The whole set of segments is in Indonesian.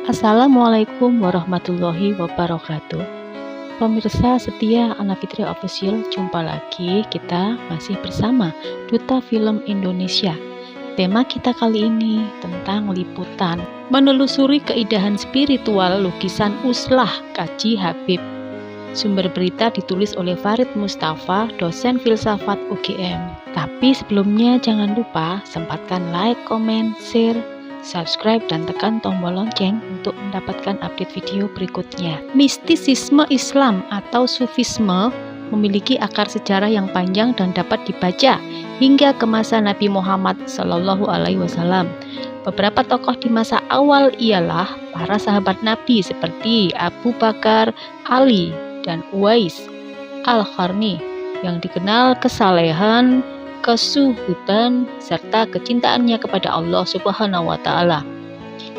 Assalamualaikum warahmatullahi wabarakatuh. Pemirsa setia Ana Fitri Official, jumpa lagi kita masih bersama Duta Film Indonesia. Tema kita kali ini tentang liputan menelusuri keindahan spiritual lukisan Uslah Kaji Habib. Sumber berita ditulis oleh Farid Mustafa, dosen filsafat UGM. Tapi sebelumnya jangan lupa sempatkan like, komen, share, subscribe, dan tekan tombol lonceng untuk mendapatkan update video berikutnya. Mistisisme Islam atau Sufisme memiliki akar sejarah yang panjang dan dapat dibaca hingga ke masa Nabi Muhammad SAW. Beberapa tokoh di masa awal ialah para sahabat Nabi seperti Abu Bakar, Ali, dan Uwais Al-Qarni yang dikenal kesalehan, kesuhudan, serta kecintaannya kepada Allah Subhanahu wa Ta'ala.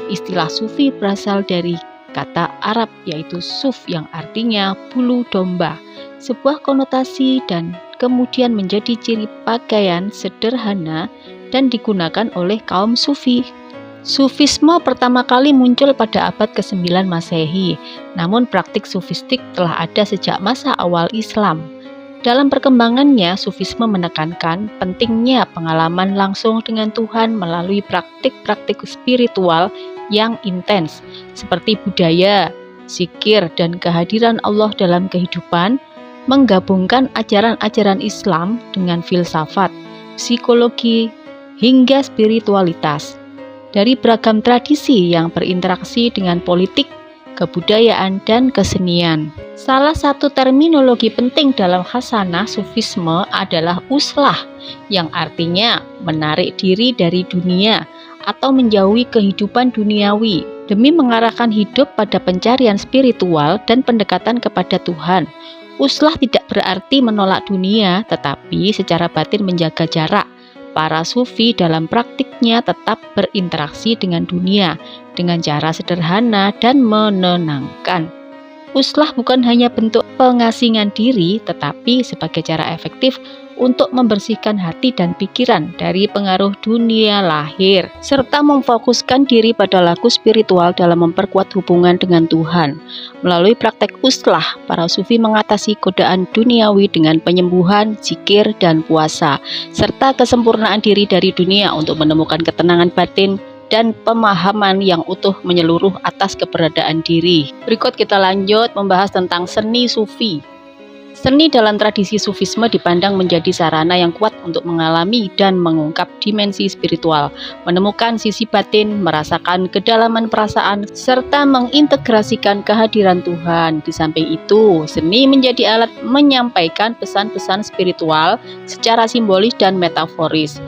Istilah Sufi berasal dari kata Arab yaitu suf yang artinya bulu domba, sebuah konotasi dan kemudian menjadi ciri pakaian sederhana dan digunakan oleh kaum Sufi. Sufisme pertama kali muncul pada abad ke-9 Masehi, namun praktik sufistik telah ada sejak masa awal Islam. Dalam perkembangannya, Sufisme menekankan pentingnya pengalaman langsung dengan Tuhan melalui praktik-praktik spiritual yang intens, seperti budaya, zikir, dan kehadiran Allah dalam kehidupan, menggabungkan ajaran-ajaran Islam dengan filsafat, psikologi, hingga spiritualitas. Dari beragam tradisi yang berinteraksi dengan politik, kebudayaan, dan kesenian. Salah satu terminologi penting dalam khasanah Sufisme adalah uslah, yang artinya menarik diri dari dunia atau menjauhi kehidupan duniawi demi mengarahkan hidup pada pencarian spiritual dan pendekatan kepada Tuhan. Uslah tidak berarti menolak dunia, tetapi secara batin menjaga jarak. Para Sufi dalam praktiknya tetap berinteraksi dengan dunia dengan cara sederhana dan menenangkan. Uslah bukan hanya bentuk pengasingan diri, tetapi sebagai cara efektif untuk membersihkan hati dan pikiran dari pengaruh dunia lahir, serta memfokuskan diri pada laku spiritual dalam memperkuat hubungan dengan Tuhan. Melalui praktek uslah, para Sufi mengatasi godaan duniawi dengan penyembuhan, zikir, dan puasa, serta kesempurnaan diri dari dunia untuk menemukan ketenangan batin dan pemahaman yang utuh menyeluruh atas keberadaan diri. Berikut kita lanjut membahas tentang seni Sufi. Seni dalam tradisi Sufisme dipandang menjadi sarana yang kuat untuk mengalami dan mengungkap dimensi spiritual, menemukan sisi batin, merasakan kedalaman perasaan, serta mengintegrasikan kehadiran Tuhan. Di samping itu, seni menjadi alat menyampaikan pesan-pesan spiritual secara simbolis dan metaforis,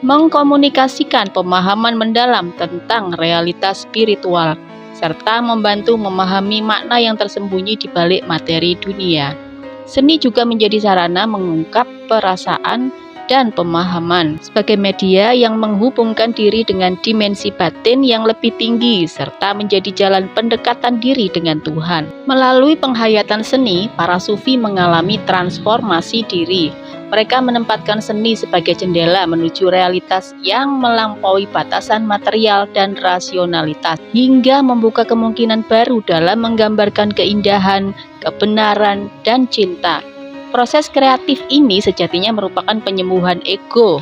mengkomunikasikan pemahaman mendalam tentang realitas spiritual, serta membantu memahami makna yang tersembunyi di balik materi dunia. Seni juga menjadi sarana mengungkap perasaan dan pemahaman sebagai media yang menghubungkan diri dengan dimensi batin yang lebih tinggi serta menjadi jalan pendekatan diri dengan Tuhan. Melalui penghayatan seni, para Sufi mengalami transformasi diri. Mereka menempatkan seni sebagai jendela menuju realitas yang melampaui batasan material dan rasionalitas, hingga membuka kemungkinan baru dalam menggambarkan keindahan, kebenaran, dan cinta. Proses kreatif ini sejatinya merupakan penyembuhan ego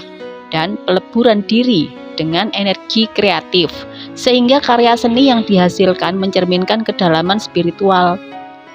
dan peleburan diri dengan energi kreatif, sehingga karya seni yang dihasilkan mencerminkan kedalaman spiritual.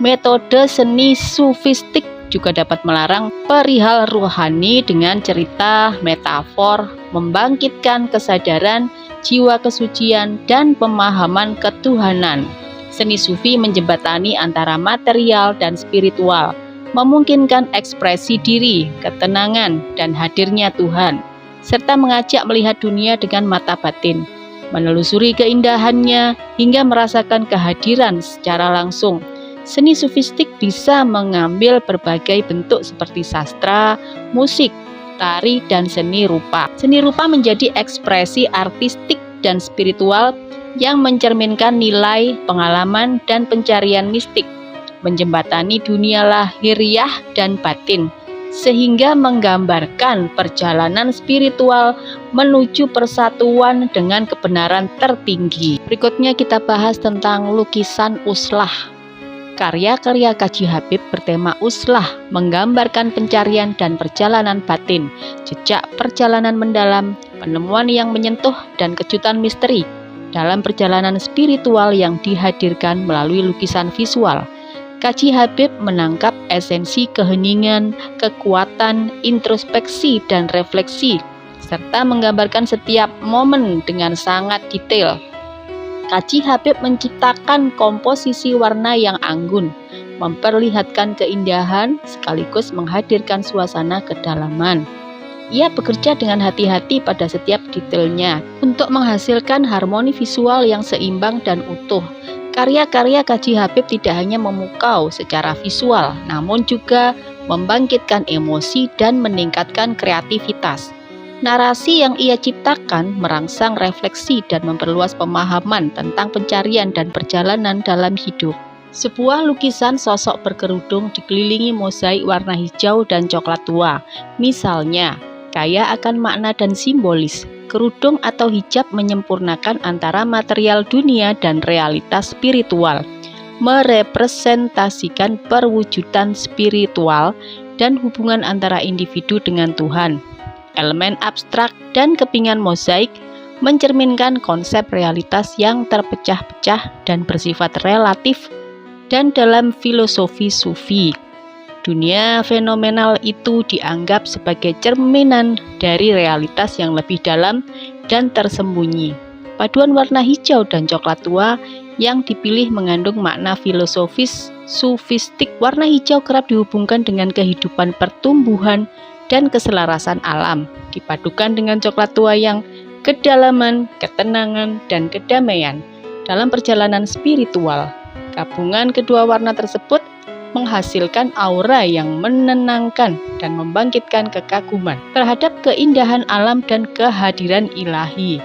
Metode seni sufistik juga dapat melarang perihal rohani dengan cerita, metafor, membangkitkan kesadaran, jiwa kesucian, dan pemahaman ketuhanan. Seni Sufi menjembatani antara material dan spiritual, memungkinkan ekspresi diri, ketenangan, dan hadirnya Tuhan, serta mengajak melihat dunia dengan mata batin, menelusuri keindahannya, hingga merasakan kehadiran secara langsung. Seni sufistik bisa mengambil berbagai bentuk seperti sastra, musik, tari, dan seni rupa. Seni rupa menjadi ekspresi artistik dan spiritual yang mencerminkan nilai, pengalaman, dan pencarian mistik, menjembatani dunia lahiriah dan batin. sehingga menggambarkan perjalanan spiritual menuju persatuan dengan kebenaran tertinggi. Berikutnya kita bahas tentang lukisan Uslah. Karya-karya Kaji Habib bertema Uslah menggambarkan pencarian dan perjalanan batin, jejak perjalanan mendalam, penemuan yang menyentuh, dan kejutan misteri dalam perjalanan spiritual yang dihadirkan melalui lukisan visual. Kaji Habib menangkap esensi keheningan, kekuatan, introspeksi, dan refleksi, serta menggambarkan setiap momen dengan sangat detail. Kaji Habib menciptakan komposisi warna yang anggun, memperlihatkan keindahan sekaligus menghadirkan suasana kedalaman. Ia bekerja dengan hati-hati pada setiap detailnya untuk menghasilkan harmoni visual yang seimbang dan utuh. Karya-karya Kaji Habib tidak hanya memukau secara visual, namun juga membangkitkan emosi dan meningkatkan kreativitas. Narasi yang ia ciptakan merangsang refleksi dan memperluas pemahaman tentang pencarian dan perjalanan dalam hidup. Sebuah lukisan sosok berkerudung dikelilingi mozaik warna hijau dan coklat tua. Misalnya, kaya akan makna dan simbolis. Kerudung atau hijab menyempurnakan antara material dunia dan realitas spiritual, merepresentasikan perwujudan spiritual dan hubungan antara individu dengan Tuhan. Elemen abstrak dan kepingan mozaik mencerminkan konsep realitas yang terpecah-pecah dan bersifat relatif. Dan dalam filosofi Sufi, dunia fenomenal itu dianggap sebagai cerminan dari realitas yang lebih dalam dan tersembunyi. Paduan warna hijau dan coklat tua yang dipilih mengandung makna filosofis sufistik. Warna hijau kerap dihubungkan dengan kehidupan pertumbuhan dan keselarasan alam, dipadukan dengan coklat tua yang kedalaman, ketenangan, dan kedamaian dalam perjalanan spiritual. Gabungan kedua warna tersebut menghasilkan aura yang menenangkan dan membangkitkan kekaguman terhadap keindahan alam dan kehadiran ilahi.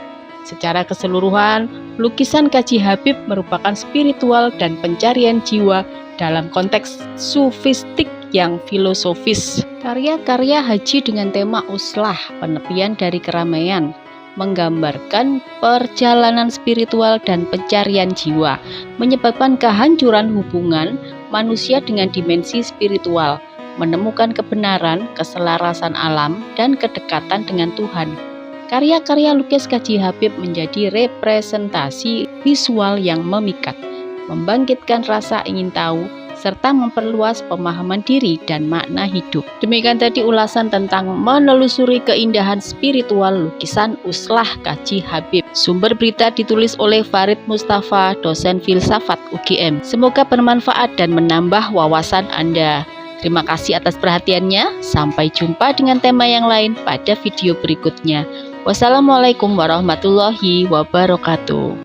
Secara keseluruhan, lukisan Kaji Habib merupakan spiritual dan pencarian jiwa dalam konteks sufistik yang filosofis. Karya-karya Haji dengan tema Uslah, penepian dari keramaian, menggambarkan perjalanan spiritual dan pencarian jiwa, menyebabkan kehancuran hubungan manusia dengan dimensi spiritual, menemukan kebenaran, keselarasan alam, dan kedekatan dengan Tuhan. Karya-karya lukis Kaji Habib menjadi representasi visual yang memikat, membangkitkan rasa ingin tahu, serta memperluas pemahaman diri dan makna hidup. Demikian tadi ulasan tentang menelusuri keindahan spiritual lukisan Uslah Kaji Habib. Sumber berita ditulis oleh Farid Mustafa, dosen filsafat UGM. Semoga bermanfaat dan menambah wawasan Anda. Terima kasih atas perhatiannya. Sampai jumpa dengan tema yang lain pada video berikutnya. Wassalamualaikum warahmatullahi wabarakatuh.